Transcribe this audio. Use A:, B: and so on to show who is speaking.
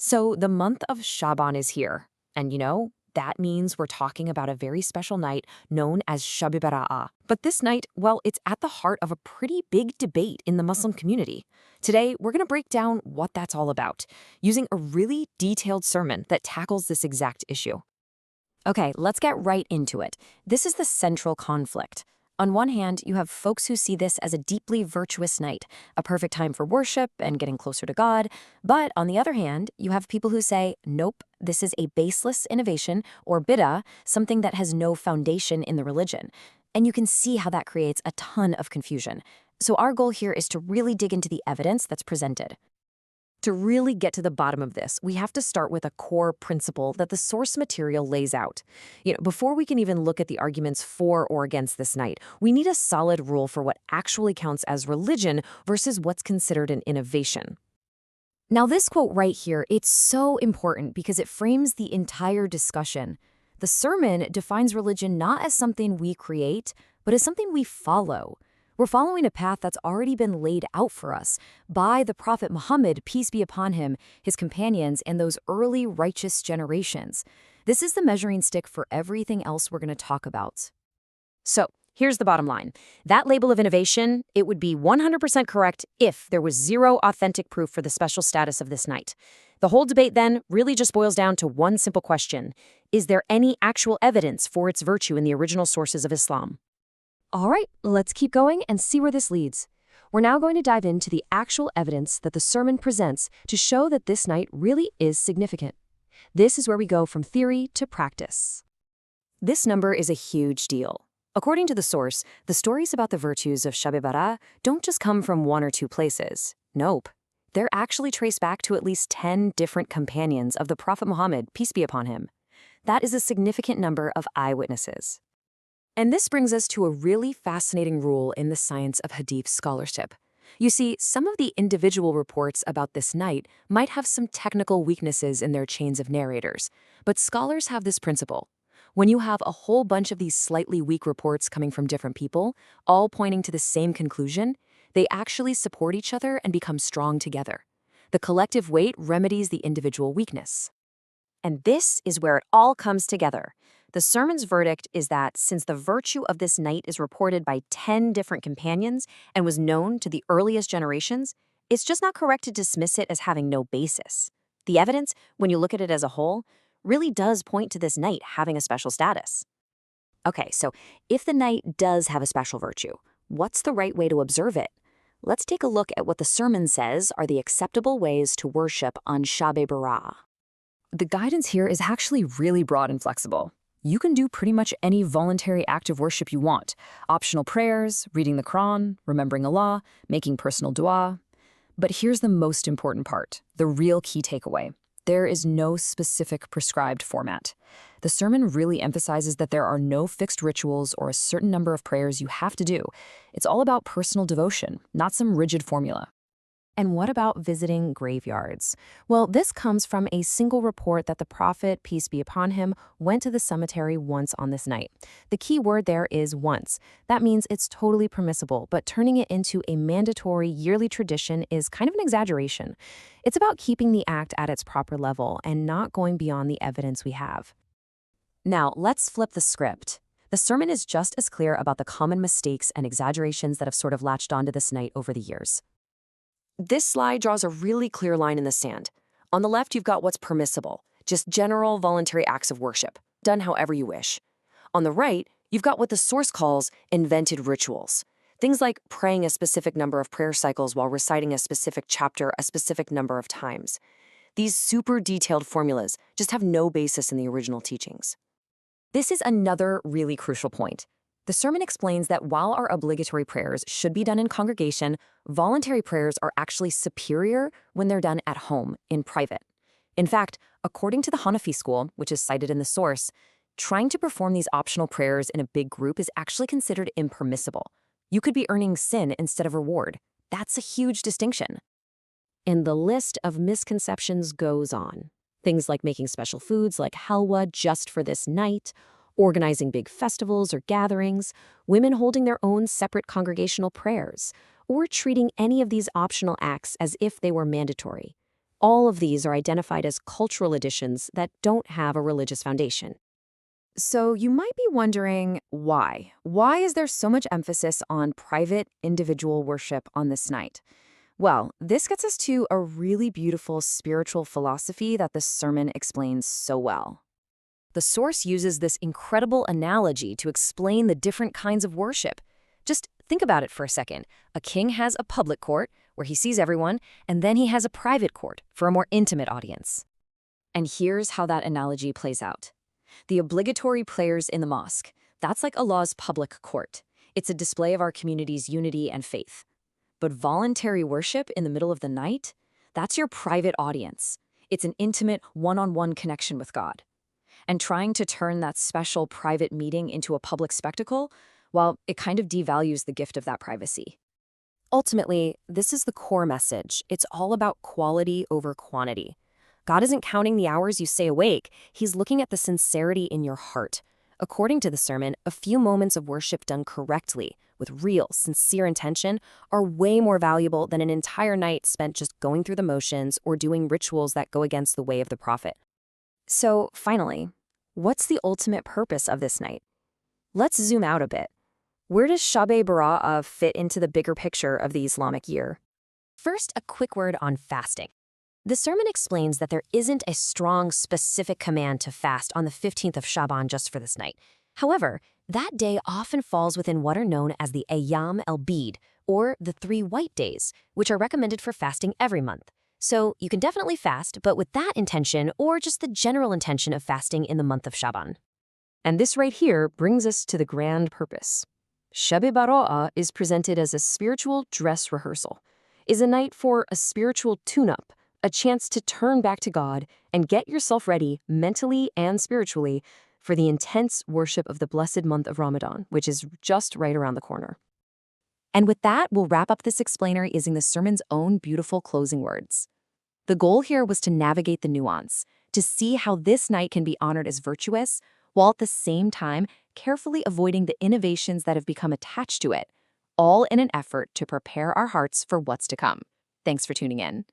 A: So the month of Shaban is here. And that means we're talking about a very special night known as Shab-e-Barā'ah. But this night, well, it's at the heart of a pretty big debate in the Muslim community. Today, we're going to break down what that's all about, using a really detailed sermon that tackles this exact issue.
B: Okay, let's get right into it. This is the central conflict. On one hand, you have folks who see this as a deeply virtuous night, a perfect time for worship and getting closer to God. But on the other hand, you have people who say, nope, this is a baseless innovation, or bid'ah, something that has no foundation in the religion. And you can see how that creates a ton of confusion. So our goal here is to really dig into the evidence that's presented.
A: To really get to the bottom of this, we have to start with a core principle that the source material lays out. Before we can even look at the arguments for or against this night, we need a solid rule for what actually counts as religion versus what's considered an innovation.
B: Now, this quote right here, it's so important because it frames the entire discussion. The sermon defines religion not as something we create, but as something we follow. We're following a path that's already been laid out for us by the Prophet Muhammad, peace be upon him, his companions, and those early righteous generations. This is the measuring stick for everything else we're going to talk about.
A: So, here's the bottom line. That label of innovation, it would be 100% correct if there was zero authentic proof for the special status of this night. The whole debate then really just boils down to one simple question. Is there any actual evidence for its virtue in the original sources of Islam?
B: All right, let's keep going and see where this leads. We're now going to dive into the actual evidence that the sermon presents to show that this night really is significant. This is where we go from theory to practice.
A: This number is a huge deal. According to the source, the stories about the virtues of Shab-e-Barā'ah don't just come from one or two places. Nope. They're actually traced back to at least 10 different companions of the Prophet Muhammad, peace be upon him. That is a significant number of eyewitnesses. And this brings us to a really fascinating rule in the science of Hadith scholarship. You see, some of the individual reports about this night might have some technical weaknesses in their chains of narrators, but scholars have this principle. When you have a whole bunch of these slightly weak reports coming from different people, all pointing to the same conclusion, they actually support each other and become strong together. The collective weight remedies the individual weakness. And this is where it all comes together. The sermon's verdict is that since the virtue of this night is reported by 10 different companions and was known to the earliest generations, it's just not correct to dismiss it as having no basis. The evidence, when you look at it as a whole, really does point to this night having a special status. Okay, so if the night does have a special virtue, what's the right way to observe it? Let's take a look at what the sermon says are the acceptable ways to worship on Shab-e-Barā'ah.
B: The guidance here is actually really broad and flexible. You can do pretty much any voluntary act of worship you want. Optional prayers, reading the Quran, remembering Allah, making personal dua. But here's the most important part, the real key takeaway. There is no specific prescribed format. The sermon really emphasizes that there are no fixed rituals or a certain number of prayers you have to do. It's all about personal devotion, not some rigid formula.
A: And what about visiting graveyards? Well, this comes from a single report that the Prophet, peace be upon him, went to the cemetery once on this night. The key word there is once. That means it's totally permissible, but turning it into a mandatory yearly tradition is kind of an exaggeration. It's about keeping the act at its proper level and not going beyond the evidence we have.
B: Now, let's flip the script. The sermon is just as clear about the common mistakes and exaggerations that have sort of latched onto this night over the years.
A: This slide draws a really clear line in the sand. On the left, you've got what's permissible, just general voluntary acts of worship, done however you wish. On the right, you've got what the source calls invented rituals. Things like praying a specific number of prayer cycles while reciting a specific chapter a specific number of times. These super detailed formulas just have no basis in the original teachings.
B: This is another really crucial point. The sermon explains that while our obligatory prayers should be done in congregation, voluntary prayers are actually superior when they're done at home, in private. In fact, according to the Hanafi school, which is cited in the source, trying to perform these optional prayers in a big group is actually considered impermissible. You could be earning sin instead of reward. That's a huge distinction.
A: And the list of misconceptions goes on. Things like making special foods like halwa just for this night, organizing big festivals or gatherings, women holding their own separate congregational prayers, or treating any of these optional acts as if they were mandatory. All of these are identified as cultural additions that don't have a religious foundation.
B: So you might be wondering why. Why is there so much emphasis on private, individual worship on this night? Well, this gets us to a really beautiful spiritual philosophy that the sermon explains so well.
A: The source uses this incredible analogy to explain the different kinds of worship. Just think about it for a second. A king has a public court where he sees everyone, and then he has a private court for a more intimate audience.
B: And here's how that analogy plays out. The obligatory prayers in the mosque, that's like Allah's public court. It's a display of our community's unity and faith. But voluntary worship in the middle of the night, that's your private audience. It's an intimate, one-on-one connection with God. And trying to turn that special private meeting into a public spectacle, well, it kind of devalues the gift of that privacy.
A: Ultimately, this is the core message. It's all about quality over quantity. God isn't counting the hours you stay awake. He's looking at the sincerity in your heart. According to the sermon, a few moments of worship done correctly, with real, sincere intention, are way more valuable than an entire night spent just going through the motions or doing rituals that go against the way of the prophet. So, finally, what's the ultimate purpose of this night? Let's zoom out a bit. Where does Shab-e-Barā'ah fit into the bigger picture of the Islamic year? First, a quick word on fasting. The sermon explains that there isn't a strong, specific command to fast on the 15th of Shaban just for this night. However, that day often falls within what are known as the Ayyam al-Bid, or the 3 white days, which are recommended for fasting every month. So you can definitely fast, but with that intention or just the general intention of fasting in the month of Shaban. And this right here brings us to the grand purpose. Shab-e-Barā'ah is presented as a spiritual dress rehearsal, is a night for a spiritual tune-up, a chance to turn back to God and get yourself ready mentally and spiritually for the intense worship of the blessed month of Ramadan, which is just right around the corner. And with that, we'll wrap up this explainer using the sermon's own beautiful closing words. The goal here was to navigate the nuance, to see how this night can be honored as virtuous, while at the same time carefully avoiding the innovations that have become attached to it, all in an effort to prepare our hearts for what's to come. Thanks for tuning in.